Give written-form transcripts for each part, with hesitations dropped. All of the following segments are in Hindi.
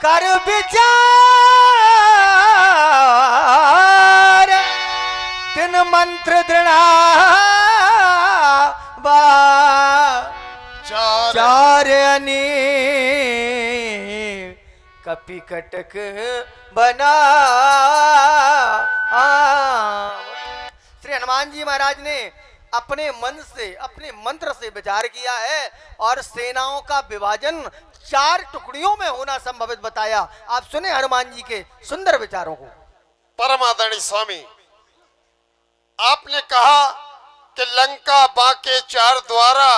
कर विचार तिन मंत्र दृढ़ा चार अनी कपि कटक बना। श्री हनुमान जी महाराज ने अपने मन से, अपने मंत्र से विचार किया है और सेनाओं का विभाजन 4 टुकड़ियों में होना संभवित बताया। आप सुने हनुमान जी के सुंदर विचारों को। परम आदरणीय स्वामी, आपने कहा कि लंका बाके 4 द्वारा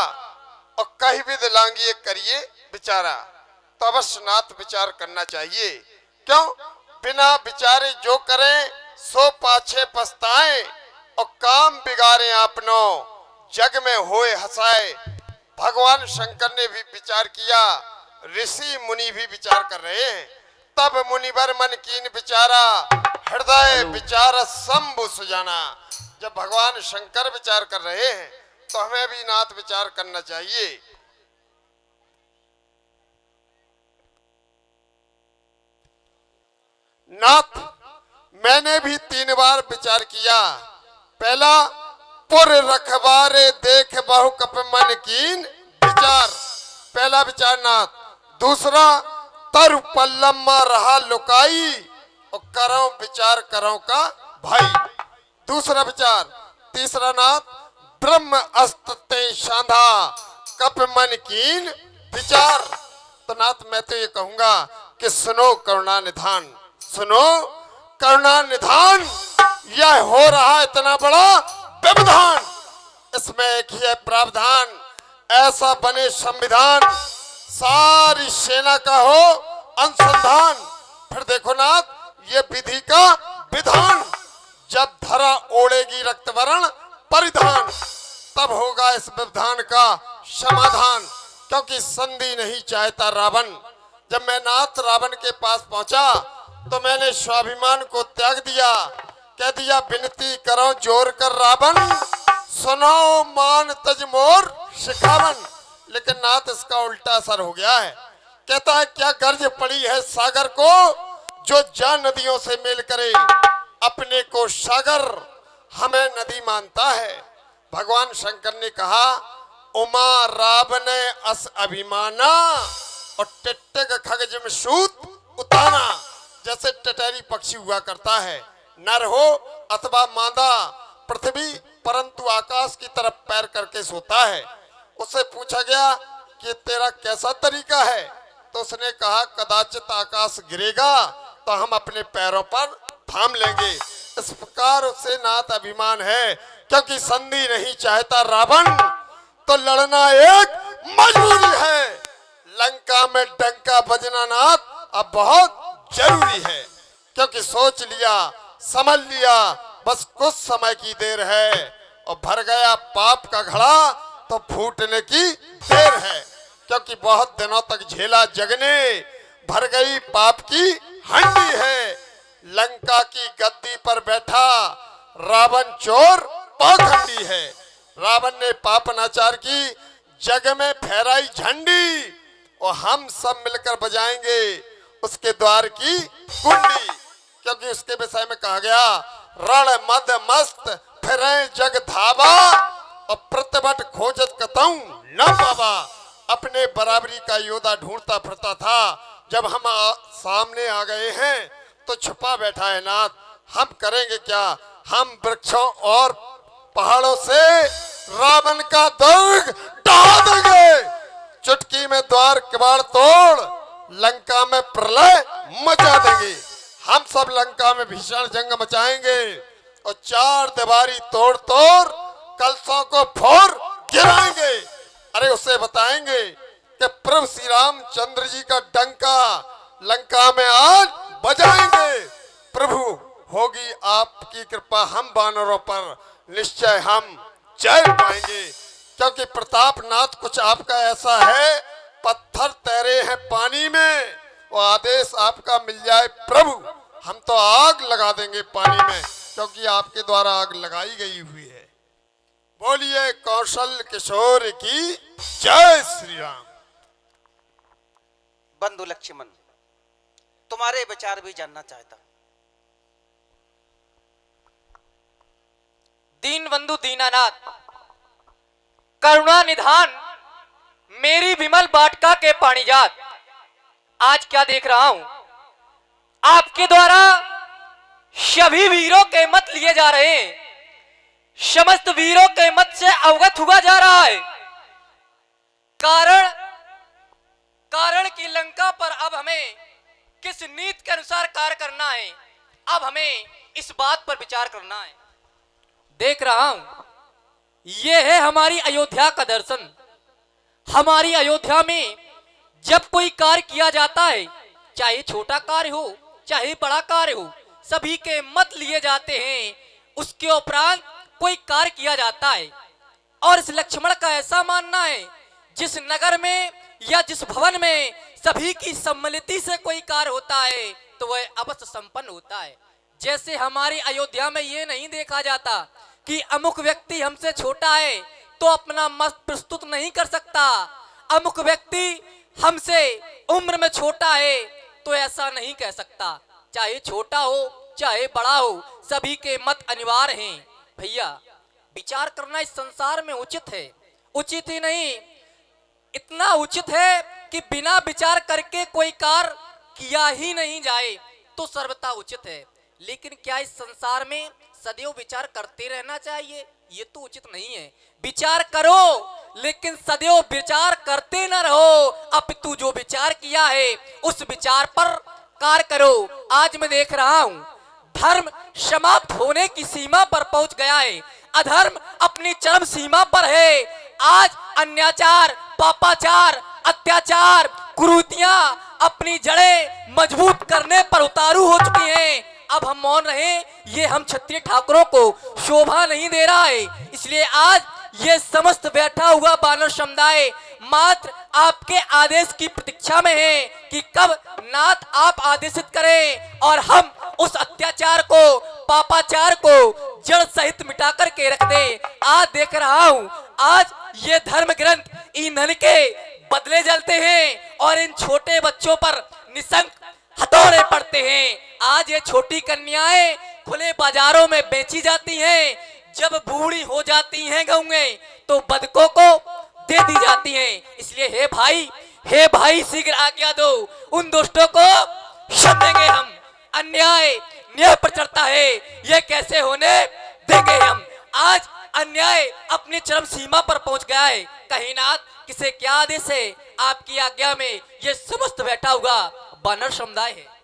और कहीं विध लांगिए करिए विचारा, तो अवश्य नाथ विचार करना चाहिए। क्यों? बिना विचारे जो करें सो पाछे पछताएं और काम बिगाड़े आपनो जग में होए हंसाए। भगवान शंकर ने भी विचार किया, ऋषि मुनि भी विचार कर रहे हैं। तब मुनिवर मन कीन विचारा, हृदय विचार शंभु सुजाना। जब भगवान शंकर विचार कर रहे हैं तो हमें भी नाथ विचार करना चाहिए। नाथ, मैंने भी 3 बार विचार किया। पहला, पुर रखवारे देख बहु कप मन कीन विचार, पहला विचार नाथ। दूसरा, तरु पल्लम रहा लुकाई और करो विचार करो का भाई, दूसरा विचार। तीसरा नाथ, ब्रह्म अस्ते शांधा कप मन कीन विचार। तो नाथ, मैं तो ये कहूंगा कि सुनो करुणा निधान, सुनो करुणा निधान। यह हो रहा इतना बड़ा व्यवधान, इसमें एक ही है प्रावधान। ऐसा बने संविधान, सारी सेना का हो अनुसंधान। फिर देखो नाथ, ये विधि का विधान। जब धरा ओढ़ेगी रक्तवर्ण परिधान, तब होगा इस व्यवधान का समाधान। क्योंकि संधि नहीं चाहता रावण। जब मैं नाथ रावण के पास पहुंचा तो मैंने स्वाभिमान को त्याग दिया, कह दिया विनती करो जोर कर रावण, सुनो मान तज मोर शिखावन। लेकिन नाथ, इसका उल्टा असर हो गया है। कहता है क्या गर्ज पड़ी है सागर को, जो जा नदियों से मेल करे, अपने को सागर हमें नदी मानता है। भगवान शंकर ने कहा, उमा रावने अस अभिमाना और टिट्टिक खगज में सूत उताना। जैसे टटरी पक्षी हुआ करता है, नर हो अथवा मादा पृथ्वी परंतु आकाश की तरफ पैर करके सोता है। उससे पूछा गया कि तेरा कैसा तरीका है, तो उसने कहा कदाचित आकाश गिरेगा तो हम अपने पैरों पर थाम लेंगे। इस प्रकार उससे नाथ अभिमान है। क्योंकि संधि नहीं चाहता रावण, तो लड़ना एक मजबूरी है। लंका में डंका बजना नाथ अब बहुत जरूरी है। क्योंकि सोच लिया, समझ लिया, बस कुछ समय की देर है और भर गया पाप का घड़ा तो फूटने की देर है। क्योंकि बहुत दिनों तक झेला जगने, भर गई पाप की हंडी है। लंका की गद्दी पर बैठा रावण चोर पाखंडी है। रावण ने पापनाचार की जग में फहराई झंडी और हम सब मिलकर बजाएंगे उसके द्वार की कुंडी। क्योंकि उसके विषय में कहा गया, रण मद मस्त फिरे जग धावा और प्रतिबट खोजत कतऊ न पावा। अपने बराबरी का योद्धा ढूंढता फिरता था, जब हम सामने आ गए हैं तो छुपा बैठा है नाथ। हम करेंगे क्या? हम वृक्षों और पहाड़ों से रावण का दुर्ग ढा देंगे। चुटकी में द्वार किवाड़ तोड़ लंका में प्रलय मचा देंगे। हम सब लंका में भीषण जंग मचाएंगे और 4 दीवारी तोड़ तोड़ कलशों को फोड़ गिराएंगे। अरे उसे बताएंगे कि प्रभु श्री रामचंद्र जी का डंका लंका में आज बजाएंगे। प्रभु होगी आपकी कृपा हम वानरों पर, निश्चय हम जय पाएंगे। क्योंकि प्रतापनाथ कुछ आपका ऐसा है, पत्थर तैरे हैं पानी में, वो आदेश आपका मिल जाए प्रभु, हम तो आग लगा देंगे पानी में। क्योंकि आपके द्वारा आग लगाई गई हुई है। बोलिए कौशल किशोर की जय श्री राम। बंधु लक्ष्मण, तुम्हारे विचार भी जानना चाहता हूं। दीन बंधु दीनानाथ, करुणा निधान, मेरी विमल बाटका के पाणिजात, आज क्या देख रहा हूं, आपके द्वारा सभी वीरों के मत लिए जा रहे हैं, समस्त वीरों के मत से अवगत हुआ जा रहा है। कारण की लंका पर अब हमें किस नीति के अनुसार कार्य करना है, अब हमें इस बात पर विचार करना है। देख रहा हूं, यह है हमारी अयोध्या का दर्शन। हमारी अयोध्या में जब कोई कार्य किया जाता है, चाहे छोटा कार्य हो चाहे बड़ा कार्य हो, सभी के मत लिए जाते हैं। उसके उपरांत कोई कार्य किया जाता है। और इस लक्ष्मण का ऐसा मानना है, जिस नगर में या जिस भवन में सभी की सम्मिलिति से कोई कार्य होता है तो वह अवश्य संपन्न होता है। जैसे हमारी अयोध्या में ये नहीं देखा जाता कि अमुक व्यक्ति हमसे छोटा है तो अपना मत प्रस्तुत नहीं कर सकता, अमुक व्यक्ति हमसे उम्र में छोटा है तो ऐसा नहीं कह सकता। चाहे छोटा हो चाहे बड़ा हो, सभी के मत अनिवार्य हैं। भैया, विचार करना इस संसार में उचित है, उचित ही नहीं, इतना उचित है कि बिना विचार करके कोई कार्य किया ही नहीं जाए तो सर्वथा उचित है। लेकिन क्या इस संसार में सदैव विचार करते रहना चाहिए? ये तो उचित नहीं है। विचार करो, लेकिन सदैव विचार करते न रहो, अपितु जो विचार किया है उस विचार पर कार्य करो। आज मैं देख रहा हूं, धर्म समाप्त होने की सीमा पर पहुंच गया है, अधर्म अपनी चरम सीमा पर है। आज अन्याचार, पापाचार, अत्याचार, कुरीतियां अपनी जड़ें मजबूत करने पर उतारू हो चुकी हैं। अब हम मौन रहे, ये हम क्षत्रिय ठाकुरों को शोभा नहीं दे रहा है। इसलिए आज ये समस्त बैठा हुआ बानर समुदाय मात्र आपके आदेश की प्रतीक्षा में है कि कब नाथ आप आदेशित करें और हम उस अत्याचार को, पापाचार को जड़ सहित मिटा करके रख दें। आज देख रहा हूं, आज ये धर्म ग्रंथ ईंधन के बदले जलते हैं और इन छोटे बच्चों पर निशंक हथौड़े पड़ते हैं। आज ये छोटी कन्याएं खुले बाजारों में बेची जाती हैं। जब बूढ़ी हो जाती हैं गऊएं तो बदकों को दे दी जाती हैं। इसलिए हे भाई शीघ्र आज्ञा दो, उन दुष्टों को क्षम देंगे हम। अन्याय न्याय पर चढ़ता है, ये कैसे होने देंगे हम। आज अन्याय अपनी चरम सीमा पर पहुंच गया है। कहीं नाथ, किसे क्या आदेश है? आपकी आज्ञा में ये समस्त बैठा हुआ बानर समुदाय है।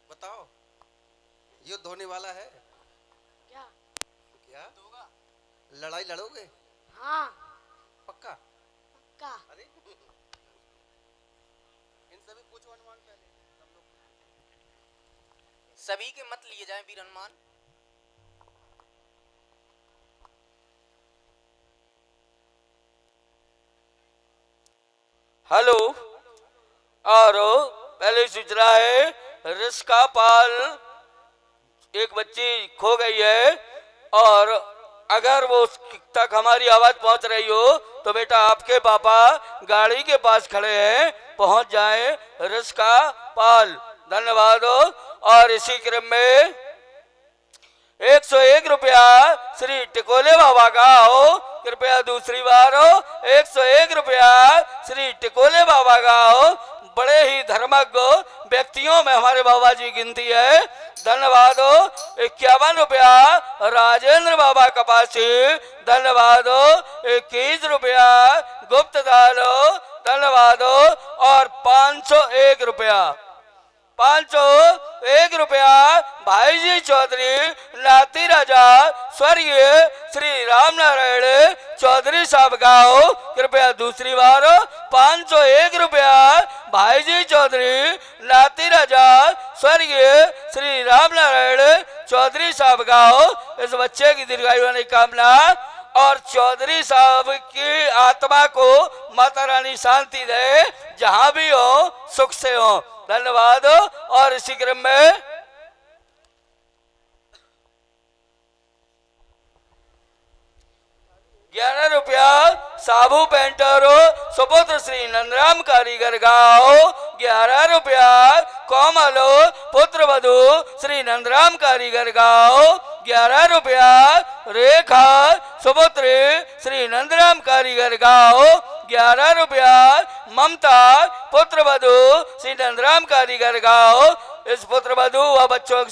बताओ, युद्ध होने वाला है क्या? क्या? लड़ाई लड़ोगे? हाँ, पक्का? पक्का। अरे इन सभी पूछो अनुमान पहले सब लोग। सभी के मत लिए जाएं वीर हनुमान। हेलो, और पहले सूचना है, रिस्का पाल एक बच्ची खो गई है, और अगर वो उस तक हमारी आवाज पहुंच रही हो तो बेटा आपके पापा गाड़ी के पास खड़े हैं, पहुंच जाएं। रिस्का पाल, धन्यवाद हो। और इसी क्रम में 101 रुपया श्री टिकोले बाबा का हो, कृपया दूसरी बार हो। 101 रुपया श्री टिकोले बाबा का हो। बड़े ही धर्मज्ञ व्यक्तियों में हमारे बाबा जी गिनती है, धन्यवाद हो। 51 रुपया राजेंद्र बाबा कपासी, धन्यवाद हो। 21 रुपया गुप्त दाल हो, धन्यवाद हो। और 501 रुपया 501 रुपया भाई जी चौधरी नाती राजा स्वर्गीय श्री राम नारायण चौधरी साहब का हो, कृपया दूसरी बार हो। 501 रुपया भाई जी चौधरी नाती राजा स्वर्गीय श्री राम नारायण चौधरी साहब का हो। इस बच्चे की दीर्घायु की कामना, और चौधरी साहब की आत्मा को माता रानी शांति दे, जहां भी हो सुख से हो, धन्यवाद। और इसी क्रम में साबू पेंटर सुपुत्र श्री नंदराम कारीगर गाओ 11 रुपया। कोमल पुत्र वधु श्री नंदराम कारीगर गाओ 11 रुपया। रेखा सुपुत्र श्री नंदराम कारीगर गाओ 11 रुपया। ममता पुत्र वधु श्री नंदराम कारीगर गाओ। इस पुत्र वधु व बच्चों